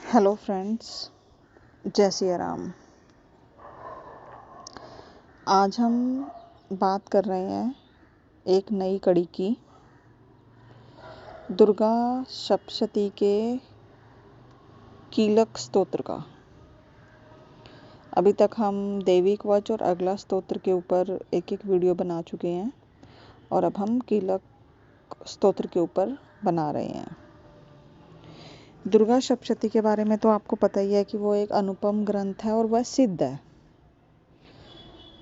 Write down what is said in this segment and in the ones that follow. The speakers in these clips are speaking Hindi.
हेलो फ्रेंड्स, जय सिया राम। आज हम बात कर रहे हैं एक नई कड़ी की, दुर्गा सप्तशती के कीलक स्तोत्र का। अभी तक हम देवी कवच और अगला स्तोत्र के ऊपर एक एक वीडियो बना चुके हैं और अब हम कीलक स्तोत्र के ऊपर बना रहे हैं। दुर्गा सप्तशती के बारे में तो आपको पता ही है कि वो एक अनुपम ग्रंथ है और वह सिद्ध है।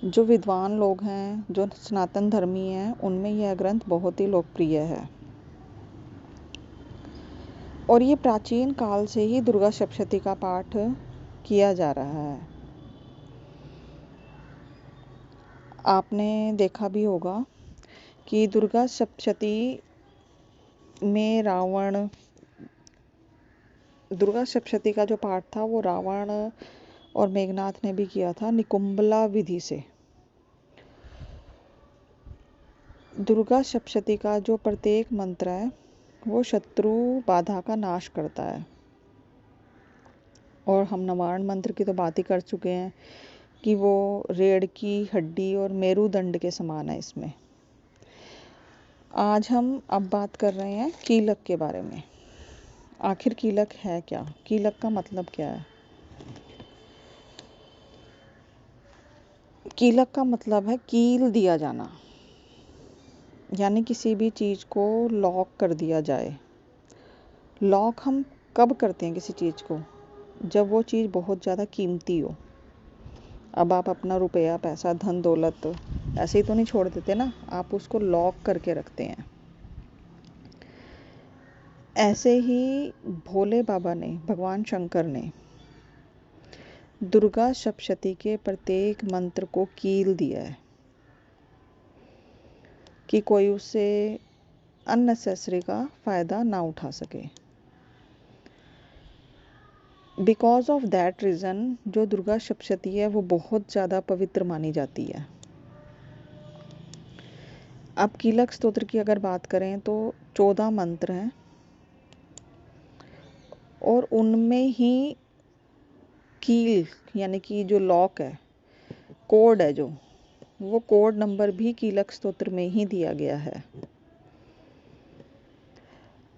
जो विद्वान लोग हैं, जो सनातन धर्मी हैं, उनमें यह ग्रंथ बहुत ही लोकप्रिय है और ये प्राचीन काल से ही दुर्गा सप्तशती का पाठ किया जा रहा है। आपने देखा भी होगा कि दुर्गा सप्तशती में दुर्गा सप्तशती का जो पाठ था वो रावण और मेघनाथ ने भी किया था निकुंभला विधि से। दुर्गा सप्तशती का जो प्रत्येक मंत्र है वो शत्रु बाधा का नाश करता है। और हम नवारण मंत्र की तो बात ही कर चुके हैं कि वो रीढ़ की हड्डी और मेरुदंड के समान है। इसमें आज हम अब बात कर रहे हैं कीलक के बारे में। आखिर कीलक है क्या? कीलक का मतलब क्या है? कीलक का मतलब है कील दिया जाना, यानी किसी भी चीज़ को लॉक कर दिया जाए। लॉक हम कब करते हैं किसी चीज़ को? जब वो चीज़ बहुत ज़्यादा कीमती हो। अब आप अपना रुपया, पैसा, धन दौलत ऐसे ही तो नहीं छोड़ देते ना, आप उसको लॉक करके रखते हैं। ऐसे ही भोले बाबा ने, भगवान शंकर ने दुर्गा सप्तशती के प्रत्येक मंत्र को कील दिया है कि कोई उससे अननेसेसरी का फ़ायदा ना उठा सके। बिकॉज ऑफ दैट रीज़न जो दुर्गा सप्तशती है वो बहुत ज़्यादा पवित्र मानी जाती है। अब कीलक स्तोत्र की अगर बात करें तो 14 मंत्र हैं और उनमें ही कील यानी कि जो लॉक है, कोड है, जो वो कोड नंबर भी कीलक स्तोत्र में ही दिया गया है।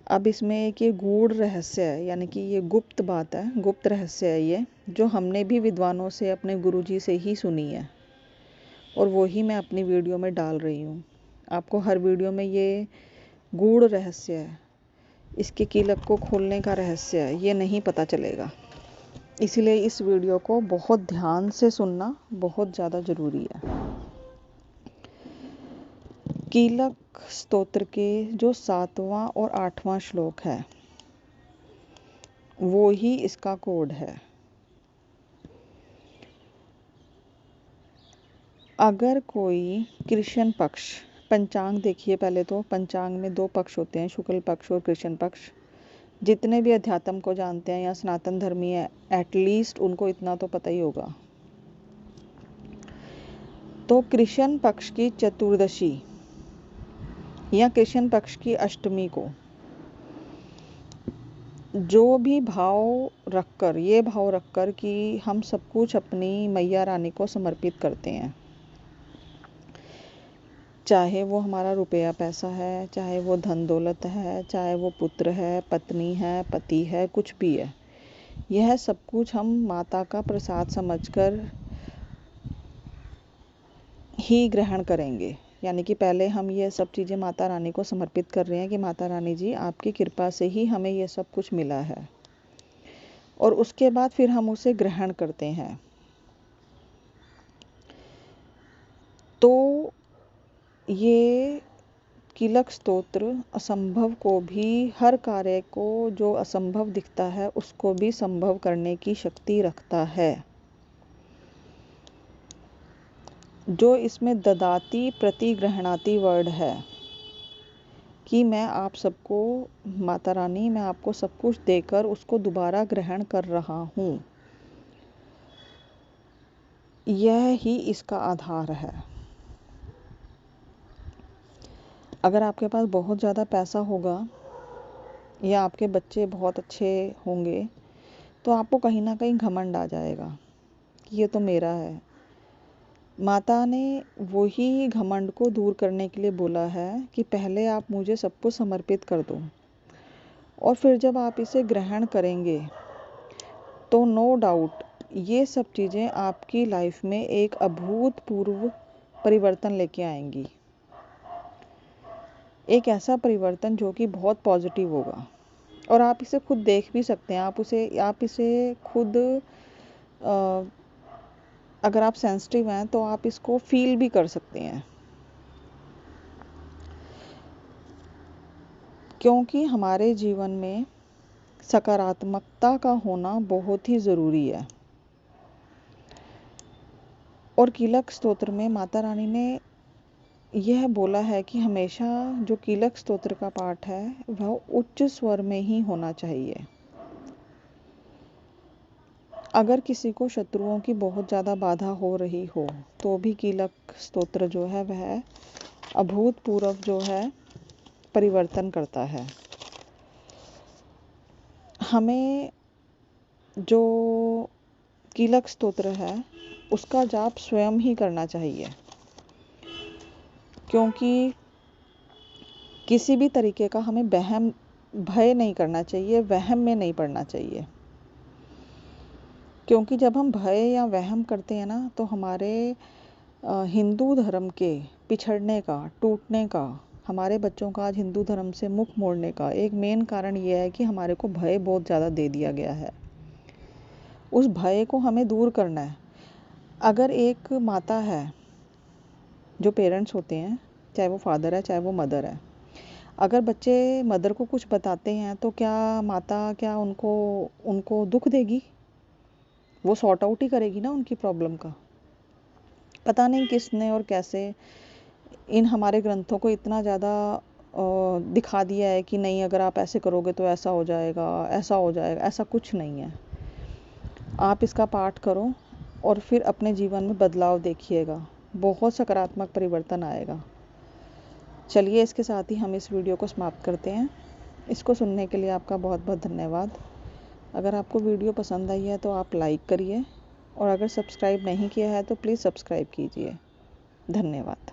अब इसमें एक ये गूढ़ रहस्य है, यानी कि ये गुप्त बात है, गुप्त रहस्य है ये, जो हमने भी विद्वानों से, अपने गुरुजी से ही सुनी है और वो ही मैं अपनी वीडियो में डाल रही हूँ। आपको हर वीडियो में ये गूढ़ रहस्य है, इसके कीलक को खोलने का रहस्य है, ये नहीं पता चलेगा। इसलिए इस वीडियो को बहुत ध्यान से सुनना बहुत ज़्यादा ज़रूरी है। कीलक स्तोत्र के जो 7वां और 8वां श्लोक है वो ही इसका कोड है। अगर कोई कृष्ण पक्ष, पंचांग देखिए पहले तो, पंचांग में 2 पक्ष होते हैं, शुक्ल पक्ष और कृष्ण पक्ष। जितने भी अध्यात्म को जानते हैं या सनातन धर्मी है, एटलीस्ट उनको इतना तो पता ही होगा। तो कृष्ण पक्ष की चतुर्दशी या कृष्ण पक्ष की अष्टमी को जो भी भाव रखकर, ये भाव रखकर कि हम सब कुछ अपनी मैया रानी को समर्पित करते हैं, चाहे वो हमारा रुपया पैसा है, चाहे वो धन दौलत है, चाहे वो पुत्र है, पत्नी है, पति है, कुछ भी है, यह सब कुछ हम माता का प्रसाद समझकर ही ग्रहण करेंगे। यानी कि पहले हम ये सब चीज़ें माता रानी को समर्पित कर रहे हैं कि माता रानी जी, आपकी कृपा से ही हमें ये सब कुछ मिला है, और उसके बाद फिर हम उसे ग्रहण करते हैं। तो ये कीलक स्तोत्र असंभव को भी, हर कार्य को जो असंभव दिखता है उसको भी संभव करने की शक्ति रखता है। जो इसमें ददाती प्रतिग्रहणाति वर्ड है कि मैं आप सबको, माता रानी, मैं आपको सब कुछ देकर उसको दोबारा ग्रहण कर रहा हूँ, यह ही इसका आधार है। अगर आपके पास बहुत ज़्यादा पैसा होगा या आपके बच्चे बहुत अच्छे होंगे तो आपको कहीं ना कहीं घमंड आ जाएगा कि ये तो मेरा है। माता ने वही घमंड को दूर करने के लिए बोला है कि पहले आप मुझे सब कुछ समर्पित कर दो, और फिर जब आप इसे ग्रहण करेंगे तो नो डाउट ये सब चीज़ें आपकी लाइफ में एक अभूतपूर्व परिवर्तन लेके आएंगी। एक ऐसा परिवर्तन जो कि बहुत पॉजिटिव होगा, और आप इसे खुद देख भी सकते हैं। आप इसे खुद अगर आप सेंसिटिव हैं तो आप इसको फील भी कर सकते हैं, क्योंकि हमारे जीवन में सकारात्मकता का होना बहुत ही ज़रूरी है। और कीलक स्तोत्र में माता रानी ने यह बोला है कि हमेशा जो कीलक स्तोत्र का पाठ है वह उच्च स्वर में ही होना चाहिए। अगर किसी को शत्रुओं की बहुत ज़्यादा बाधा हो रही हो तो भी कीलक स्तोत्र जो है वह अभूतपूर्व जो है परिवर्तन करता है। हमें जो कीलक स्तोत्र है उसका जाप स्वयं ही करना चाहिए, क्योंकि किसी भी तरीके का हमें भय नहीं करना चाहिए, वहम में नहीं पड़ना चाहिए। क्योंकि जब हम भय या वहम करते हैं ना तो हमारे हिंदू धर्म के पिछड़ने का, टूटने का, हमारे बच्चों का आज हिंदू धर्म से मुख मोड़ने का एक मेन कारण ये है कि हमारे को भय बहुत ज़्यादा दे दिया गया है। उस भय को हमें दूर करना है। अगर एक माता है, जो पेरेंट्स होते हैं, चाहे वो फादर है चाहे वो मदर है, अगर बच्चे मदर को कुछ बताते हैं तो क्या माता उनको दुख देगी? वो सॉर्ट आउट ही करेगी ना उनकी प्रॉब्लम का। पता नहीं किसने और कैसे इन हमारे ग्रंथों को इतना ज़्यादा दिखा दिया है कि नहीं, अगर आप ऐसे करोगे तो ऐसा हो जाएगा, ऐसा हो जाएगा। ऐसा कुछ नहीं है। आप इसका पाठ करो और फिर अपने जीवन में बदलाव देखिएगा, बहुत सकारात्मक परिवर्तन आएगा। चलिए, इसके साथ ही हम इस वीडियो को समाप्त करते हैं। इसको सुनने के लिए आपका बहुत बहुत धन्यवाद। अगर आपको वीडियो पसंद आई है तो आप लाइक करिए, और अगर सब्सक्राइब नहीं किया है तो प्लीज़ सब्सक्राइब कीजिए। धन्यवाद।